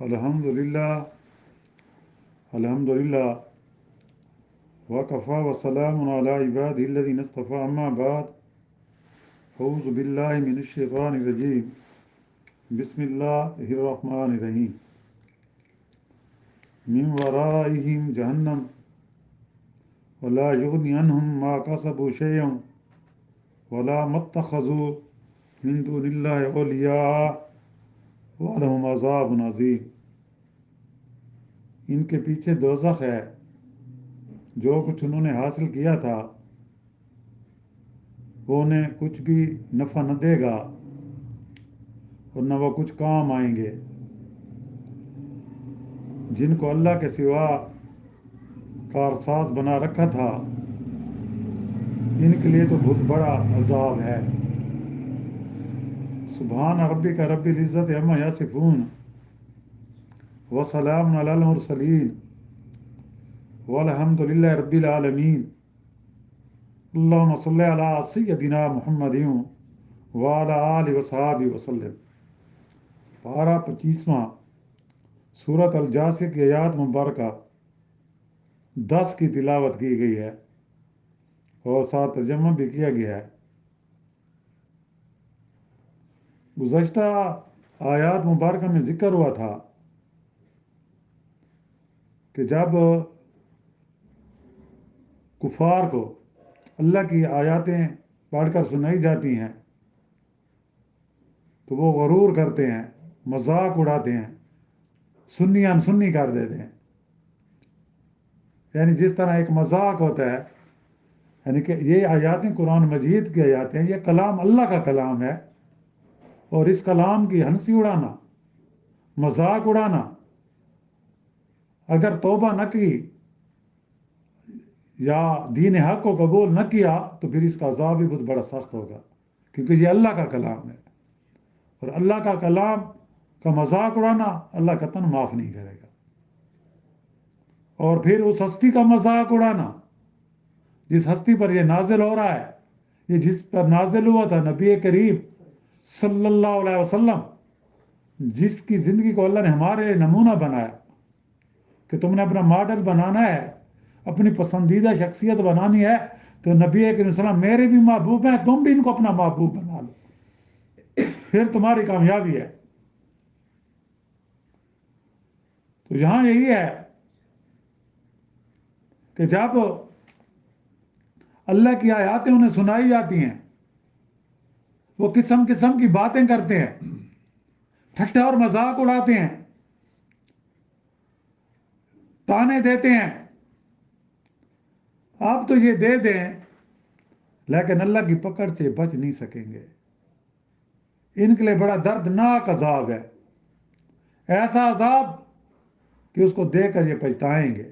الحمدللہ الحمدللہ وکفا وسلام علی عبادہ الذین اصطفی اما بعد اعوذ باللہ من الشیطان الرجیم بسم اللہ الرحمن الرحیم من ورائہم جہنم ولا یغنی عنہم ما کسبوا شیئا ولا متخذوا من دون اللہ اولیاء وَلَهُمْ عَذَابٌ عَظِيمٌ۔ ان کے پیچھے دوزخ ہے، جو کچھ انہوں نے حاصل کیا تھا وہ انہیں کچھ بھی نفع نہ دے گا اور نہ وہ کچھ کام آئیں گے۔ جن کو اللہ کے سوا کارساز بنا رکھا تھا ان کے لیے تو بہت بڑا عذاب ہے۔ سبحان ربک رب العزت عما یصفون وسلام علی المرسلین والحمد للہ رب العالمین۔ اللہم صلی علی سیدنا محمد وعلی آلہ وصحبہ وسلم۔ پارہ 25واں سورۃ الجاثیہ کی آیات مبارکہ 10 کی تلاوت کی گئی ہے اور ساتھ ترجمہ بھی کیا گیا ہے۔ گزشتہ آیات مبارکہ میں ذکر ہوا تھا کہ جب کفار کو اللہ کی آیاتیں پڑھ کر سنائی جاتی ہیں تو وہ غرور کرتے ہیں، مذاق اڑاتے ہیں، سنی انسنی کر دیتے ہیں۔ یعنی جس طرح ایک مذاق ہوتا ہے، یعنی کہ یہ آیاتیں قرآن مجید کی آیاتیں ہیں، یہ کلام اللہ کا کلام ہے، اور اس کلام کی ہنسی اڑانا، مذاق اڑانا، اگر توبہ نہ کی یا دین حق کو قبول نہ کیا تو پھر اس کا عذاب بھی بہت بڑا سخت ہوگا، کیونکہ یہ اللہ کا کلام ہے، اور اللہ کا کلام کا مذاق اڑانا اللہ قطعاً معاف نہیں کرے گا۔ اور پھر اس ہستی کا مذاق اڑانا جس ہستی پر یہ نازل ہو رہا ہے، یہ جس پر نازل ہوا تھا نبی کریم صلی اللہ علیہ وسلم، جس کی زندگی کو اللہ نے ہمارے لیے نمونہ بنایا کہ تم نے اپنا ماڈل بنانا ہے، اپنی پسندیدہ شخصیت بنانی ہے، تو نبی کریم صلی اللہ علیہ وسلم میرے بھی محبوب ہیں، تم بھی ان کو اپنا محبوب بنا لو، پھر تمہاری کامیابی ہے۔ تو یہاں یہی ہے کہ جب اللہ کی آیاتیں انہیں سنائی جاتی ہیں وہ قسم قسم کی باتیں کرتے ہیں، ٹھٹا اور مذاق اڑاتے ہیں، تانے دیتے ہیں، آپ تو یہ دے دیں، لیکن اللہ کی پکڑ سے بچ نہیں سکیں گے۔ ان کے لیے بڑا دردناک عذاب ہے، ایسا عذاب کہ اس کو دے کر یہ پچھتائیں گے،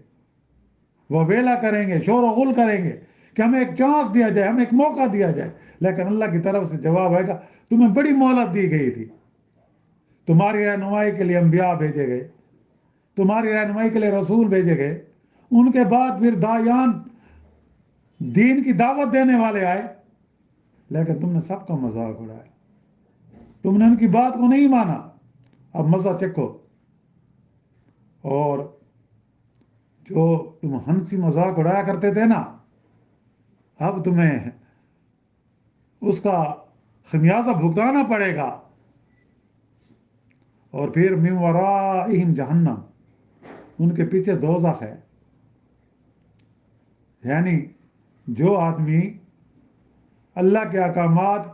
وہ ویلا کریں گے، شور و غل کریں گے کہ ہمیں ایک چانس دیا جائے، ہمیں ایک موقع دیا جائے، لیکن اللہ کی طرف سے جواب آئے گا تمہیں بڑی مہلت دی گئی تھی، تمہاری رہنمائی کے لیے انبیاء بھیجے گئے، تمہاری رہنمائی کے لیے رسول بھیجے گئے، ان کے بعد پھر داعیان دین کی دعوت دینے والے آئے، لیکن تم نے سب کا مذاق اڑایا، تم نے ان کی بات کو نہیں مانا، اب مزہ چکھو۔ اور جو تم ہنسی مذاق اڑایا کرتے تھے نا، اب تمہیں اس کا خمیازہ بھگتانا پڑے گا۔ اور پھر من ورائہم جہنم، ان کے پیچھے دوزخ ہے۔ یعنی جو آدمی اللہ کے احکامات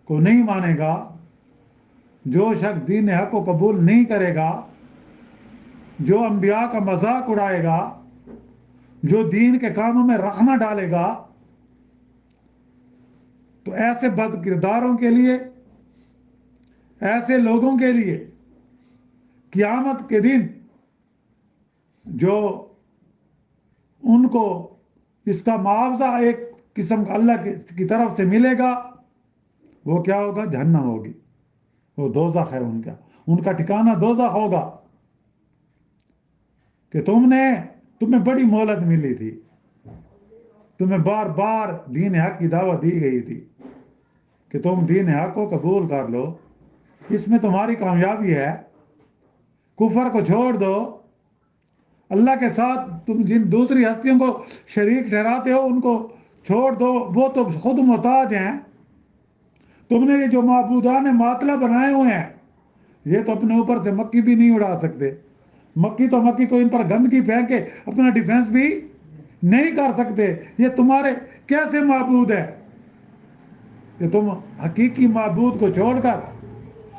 کو نہیں مانے گا، جو شخص دین حق کو قبول نہیں کرے گا، جو انبیاء کا مذاق اڑائے گا، جو دین کے کاموں میں رخنہ ڈالے گا، تو ایسے بد کرداروں کے لیے، ایسے لوگوں کے لیے قیامت کے دن جو ان کو اس کا معاوضہ ایک قسم کا اللہ کی طرف سے ملے گا، وہ کیا ہوگا؟ جہنم ہوگی، وہ دوزخ ہے ان کا ٹھکانہ دوزخ ہوگا کہ تمہیں بڑی مہلت ملی تھی، تمہیں بار بار دین حق کی دعوت دی گئی تھی کہ تم دین حق کو قبول کر لو، اس میں تمہاری کامیابی ہے، کفر کو چھوڑ دو، اللہ کے ساتھ تم جن دوسری ہستیوں کو شریک ٹھہراتے ہو ان کو چھوڑ دو، وہ تو خود محتاج ہیں۔ تم نے یہ جو معبودان باطلہ بنائے ہوئے ہیں، یہ تو اپنے اوپر سے مکھی بھی نہیں اڑا سکتے۔ مکھی تو مکھی کو ان پر گندگی پھینک کے اپنا ڈیفنس بھی نہیں کر سکتے۔ یہ تمہارے کیسے معبود ہے کہ تم حقیقی معبود کو چھوڑ کر،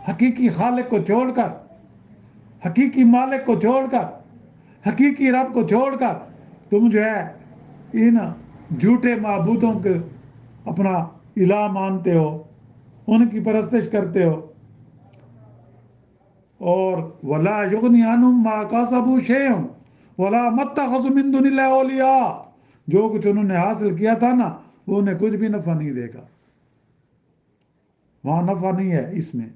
حقیقی خالق کو چھوڑ کر، حقیقی مالک کو چھوڑ کر، حقیقی رب کو چھوڑ کر تم جو ہے ان جھوٹے معبودوں کے اپنا الہ مانتے ہو، ان کی پرستش کرتے ہو۔ اور وَلَا يُغْنِي عَنْهُمْ مَا كَسَبُوا شَيْءٌ وَلَا مَا اتَّخَذُوا مِن دُونِ اللَّهِ أَوْلِيَاءَ، جو کچھ انہوں نے حاصل کیا تھا نا، وہ انہیں کچھ بھی نفع نہیں دے گا۔ وہاں نفع نہیں ہے اس میں۔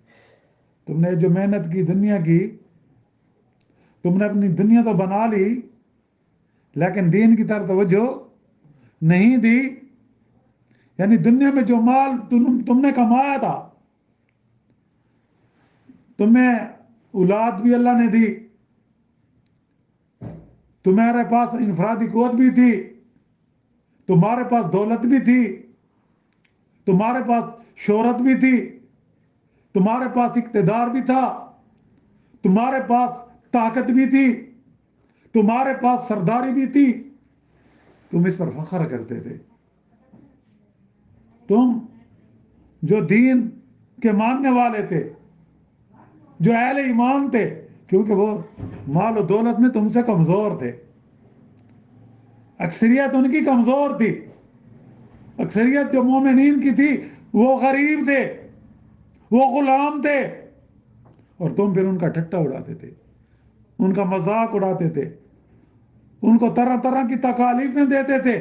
تم نے جو محنت کی دنیا کی، تم نے اپنی دنیا تو بنا لی، لیکن دین کی طرف توجہ نہیں دی۔ یعنی دنیا میں جو مال تم نے کمایا تھا، تمہیں اولاد بھی اللہ نے دی، تمہارے پاس انفرادی قوت بھی تھی، تمہارے پاس دولت بھی تھی، تمہارے پاس شہرت بھی تھی، تمہارے پاس اقتدار بھی تھا، تمہارے پاس طاقت بھی تھی، تمہارے پاس سرداری بھی تھی، تم اس پر فخر کرتے تھے۔ تم جو دین کے ماننے والے تھے، جو اہل ایمان تھے، کیونکہ وہ مال و دولت میں تم سے کمزور تھے، اکثریت ان کی کمزور تھی، اکثریت جو مومنین کی تھی وہ غریب تھے، وہ غلام تھے، اور تم پھر ان کا ٹھٹا اڑاتے تھے، ان کا مذاق اڑاتے تھے، ان کو طرح طرح کی تکالیفیں دیتے تھے،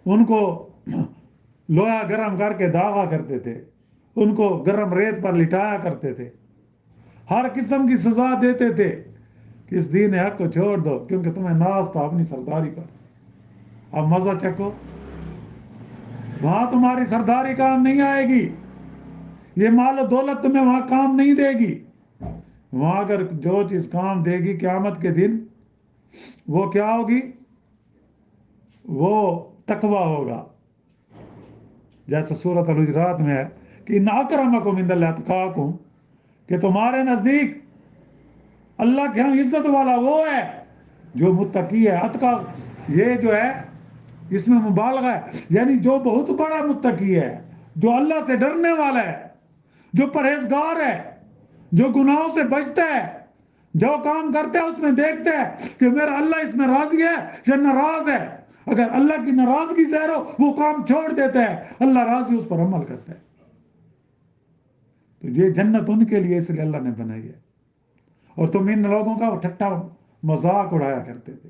ان کو لوہا گرم کر کے داغا کرتے تھے، ان کو گرم ریت پر لٹایا کرتے تھے، ہر قسم کی سزا دیتے تھے کہ اس دین حق کو چھوڑ دو، کیونکہ تمہیں ناز تھا اپنی سرداری پر۔ اب مزہ چکھو، وہاں تمہاری سرداری کام نہیں آئے گی، یہ مال و دولت تمہیں وہاں کام نہیں دے گی۔ وہاں اگر جو چیز کام دے گی قیامت کے دن، وہ کیا ہوگی؟ وہ تقویٰ ہوگا، جیسے سورۃ الحجرات میں ہے کہ ان اکرمکم عند اللہ اتقاکم، کہ تمہارے نزدیک اللہ کے ہاں عزت والا وہ ہے جو متقی ہے۔ اتقا یہ جو ہے اس میں مبالغہ ہے، یعنی جو بہت بڑا متقی ہے، جو اللہ سے ڈرنے والا ہے، جو پرہیزگار ہے، جو گناہوں سے بچتا ہے، جو کام کرتا ہے اس میں دیکھتا ہے کہ میرا اللہ اس میں راضی ہے یا ناراض ہے۔ اگر اللہ کی ناراضگی ظاہر ہو وہ کام چھوڑ دیتا ہے، اللہ راضی اس پر عمل کرتا ہے۔ تو یہ جنت ان کے لیے اس لیے اللہ نے بنائی ہے، اور تم ان لوگوں کا ٹھٹا مذاق اڑایا کرتے تھے۔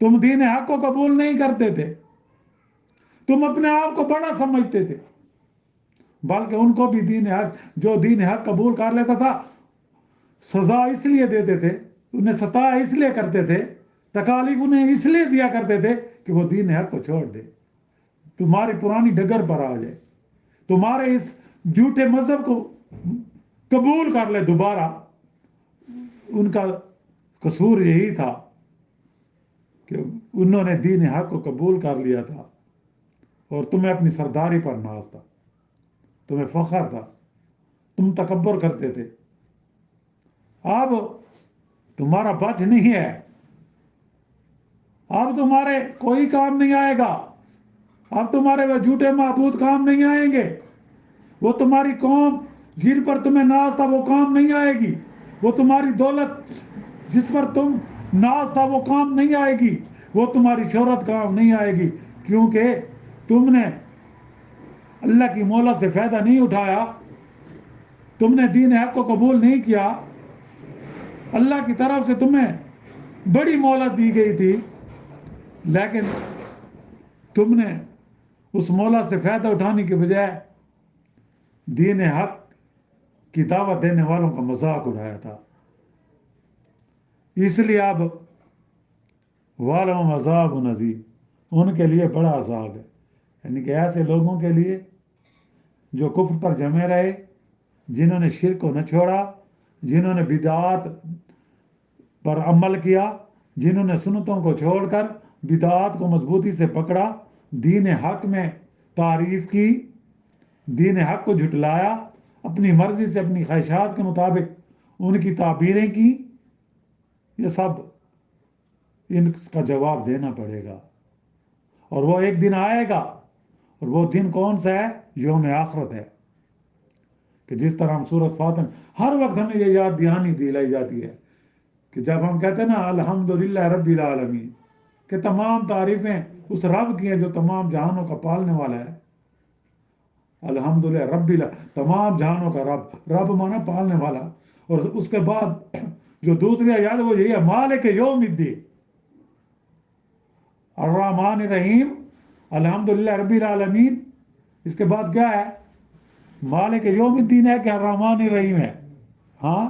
تم دین حق کو قبول نہیں کرتے تھے، تم اپنے آپ کو بڑا سمجھتے تھے، بلکہ ان کو بھی دین حق، جو دین حق قبول کر لیتا تھا، سزا اس لیے دیتے تھے، انہیں ستایا اس لیے کرتے تھے، تکالیف انہیں اس لیے دیا کرتے تھے کہ وہ دین حق کو چھوڑ دے، تمہاری پرانی ڈگر پر آ جائے، تمہارے اس جھوٹے مذہب کو قبول کر لے دوبارہ۔ ان کا قصور یہی تھا کہ انہوں نے دین حق کو قبول کر لیا تھا، اور تمہیں اپنی سرداری پر ناز تھا، تمہیں فخر تھا، تم تکبر کرتے تھے۔ اب تمہارا بچ نہیں ہے، اب تمہارے کوئی کام نہیں آئے گا، اب تمہارے وہ جھوٹے معبود کام نہیں آئیں گے، وہ تمہاری قوم جن پر تمہیں ناز تھا وہ کام نہیں آئے گی، وہ تمہاری دولت جس پر تم ناز تھا وہ کام نہیں آئے گی، وہ تمہاری شہرت کام نہیں آئے گی، کیونکہ تم نے اللہ کی مہلت سے فائدہ نہیں اٹھایا، تم نے دین حق کو قبول نہیں کیا۔ اللہ کی طرف سے تمہیں بڑی مہلت دی گئی تھی، لیکن تم نے اس مہلت سے فائدہ اٹھانے کے بجائے دین حق کی دعوت دینے والوں کا مذاق اڑایا تھا۔ اس لیے اب وَلَهُمْ عَذَابٌ عَظِيمٌ، ان کے لیے بڑا عذاب ہے، یعنی کہ ایسے لوگوں کے لیے جو کفر پر جمے رہے، جنہوں نے شرک کو نہ چھوڑا، جنہوں نے بدعات پر عمل کیا، جنہوں نے سنتوں کو چھوڑ کر بدعات کو مضبوطی سے پکڑا، دین حق میں تعریف کی، دین حق کو جھٹلایا، اپنی مرضی سے اپنی خواہشات کے مطابق ان کی تعبیریں کی، یہ سب ان کا جواب دینا پڑے گا۔ اور وہ ایک دن آئے گا، اور وہ دن کون سا ہے؟ یوم آخرت ہے، کہ جس طرح ہم سورۃ فاتر ہر وقت ہمیں یہ یاد دہانی دلائی جاتی ہے کہ جب ہم کہتے ہیں نا الحمدللہ رب العالمین، کہ تمام تعریفیں اس رب کی ہیں جو تمام جہانوں کا پالنے والا ہے۔ الحمدللہ رب تمام جہانوں کا رب، رب مانا پالنے والا۔ اور اس کے بعد جو دوسری آیات ہے وہ یہی ہے، مالک یوم الدین، الرحمن الرحیم، الحمدللہ رب العالمین۔ اس کے بعد کیا ہے؟ مالک یوم الدین ہے کہ الرحمن الرحیم ہے؟ ہاں،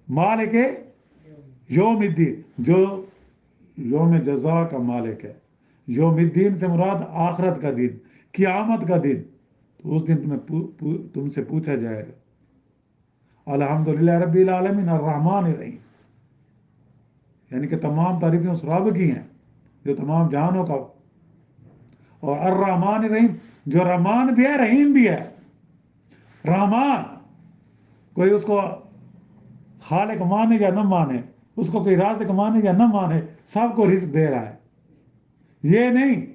مالک یوم الدین، جو یوم جزا کا مالک ہے۔ یوم الدین سے مراد آخرت کا دن، قیامت کا دن۔ تو اس دن تم سے پوچھا جائے گا الحمدللہ رب العالمین الرحمن الرحیم، یعنی کہ تمام تعریفیں اس رب کی ہیں جو تمام جہانوں کا، اور الرحمن الرحیم، جو رحمان بھی ہے رحیم بھی ہے۔ رحمان، کوئی اس کو خالق مانے یا نہ مانے، اس کو کوئی رازق مانے یا نہ مانے، سب کو رزق دے رہا ہے۔ یہ نہیں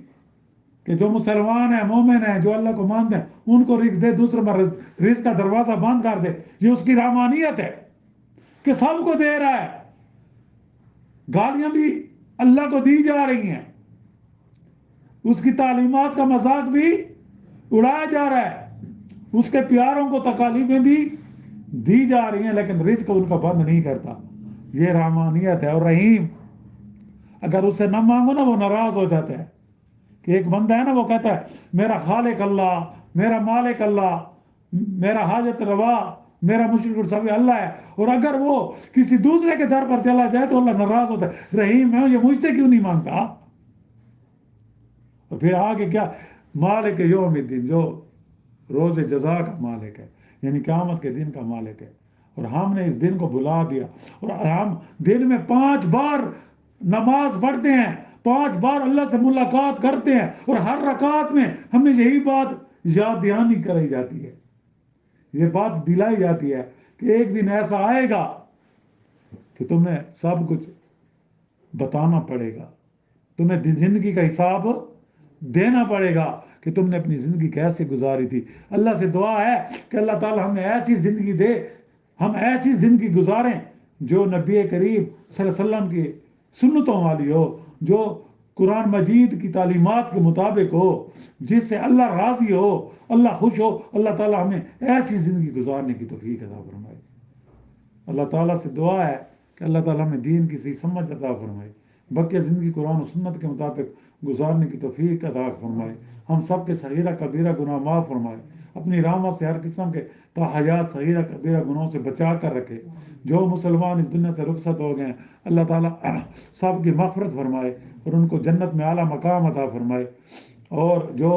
کہ جو مسلمان ہیں، مومن ہیں، جو اللہ کو مانتے ہیں، ان کو رزق دے، دوسرے پر رزق کا دروازہ بند کر دے۔ یہ اس کی رحمانیت ہے کہ سب کو دے رہا ہے۔ گالیاں بھی اللہ کو دی جا رہی ہیں، اس کی تعلیمات کا مذاق بھی اڑایا جا رہا ہے، اس کے پیاروں کو تکالیفیں بھی دی جا رہی ہیں، لیکن رزق ان کا بند نہیں کرتا۔ یہ رحمانیت ہے۔ اور رحیم، اگر اس سے نہ مانگو نا، وہ ناراض ہو جاتا ہے۔ کہ ایک بندہ ہے نا، وہ کہتا ہے میرا خالق اللہ، میرا مالک اللہ، میرا حاجت روا، میرا مشرک الصبی اللہ ہے، اور اگر وہ کسی دوسرے کے در پر چلا جائے تو اللہ ناراض ہوتا ہے، رحیم ہے یہ مجھ سے کیوں نہیں مانگتا؟ اور پھر آگے کیا؟ مالک یوم الدین، جو روز جزا کا مالک ہے، یعنی قیامت کے دن کا مالک ہے۔ اور ہم نے اس دن کو بھلا دیا، اور ہم دن میں 5 بار نماز پڑھتے ہیں، 5 بار اللہ سے ملاقات کرتے ہیں، اور ہر رکعت میں ہمیں یہی بات یاد دہانی کرائی جاتی ہے، یہ بات دلائی جاتی ہے کہ ایک دن ایسا آئے گا کہ تمہیں سب کچھ بتانا پڑے گا، تمہیں زندگی کا حساب دینا پڑے گا کہ تم نے اپنی زندگی کیسے گزاری تھی۔ اللہ سے دعا ہے کہ اللہ تعالی ہمیں ایسی زندگی دے، ہم ایسی زندگی گزاریں جو نبی کریم صلی اللہ علیہ وسلم کی سنتوں والی ہو، جو قرآن مجید کی تعلیمات کے مطابق ہو، جس سے اللہ راضی ہو، اللہ خوش ہو۔ اللہ تعالی ہمیں ایسی زندگی گزارنے کی توفیق عطا فرمائے۔ اللہ تعالیٰ سے دعا ہے کہ اللہ تعالیٰ ہمیں دین کی صحیح سمجھ عطا فرمائے، بقیہ زندگی قرآن و سنت کے مطابق گزارنے کی توفیق عطا فرمائے، ہم سب کے صغیرہ کبیرہ گناہ معاف فرمائے، اپنی رحمت سے ہر قسم کے تاحیات صغیرہ کبیرہ گناہوں سے بچا کر رکھے۔ جو مسلمان اس دنیا سے رخصت ہو گئے ہیں، اللہ تعالیٰ سب کی مغفرت فرمائے اور ان کو جنت میں اعلیٰ مقام عطا فرمائے۔ اور جو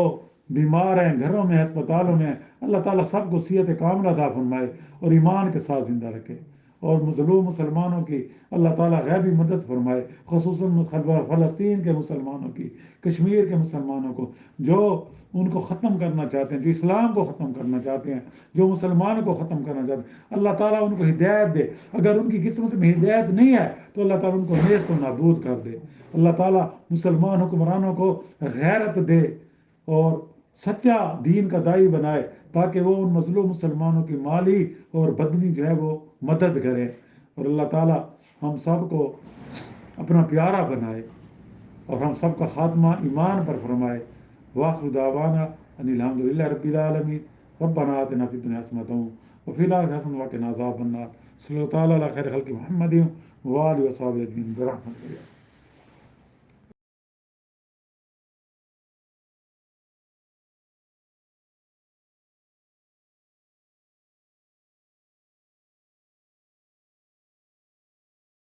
بیمار ہیں گھروں میں، ہسپتالوں میں، اللہ تعالیٰ سب کو صحت کاملہ عطا فرمائے اور ایمان کے ساتھ زندہ رکھے۔ اور مظلوم مسلمانوں کی اللہ تعالیٰ غیبی مدد فرمائے، خصوصاً فلسطین کے مسلمانوں کی، کشمیر کے مسلمانوں کو، جو ان کو ختم کرنا چاہتے ہیں، جو اسلام کو ختم کرنا چاہتے ہیں، جو مسلمانوں کو ختم کرنا چاہتے ہیں، اللہ تعالیٰ ان کو ہدایت دے۔ اگر ان کی قسمت میں ہدایت نہیں ہے تو اللہ تعالیٰ ان کو نیست و نابود کر دے۔ اللہ تعالیٰ مسلمان حکمرانوں کو غیرت دے اور سچا دین کا داعی بنائے، تاکہ وہ ان مظلوم مسلمانوں کی مالی اور بدنی جو ہے وہ مدد کریں۔ اور اللہ تعالیٰ ہم سب کو اپنا پیارا بنائے اور ہم سب کا خاتمہ ایمان پر فرمائے۔ وآخر دعوانا ان الحمدللہ رب العالمین، ربنا آتنا فی الدنیا حسنۃ وفی الآخرۃ حسنۃ وقنا عذاب النار۔ صلی اللہ تعالیٰ علی خیر خلق محمد وآلہ وصحبہ اجمعین برحمتہ اللہ۔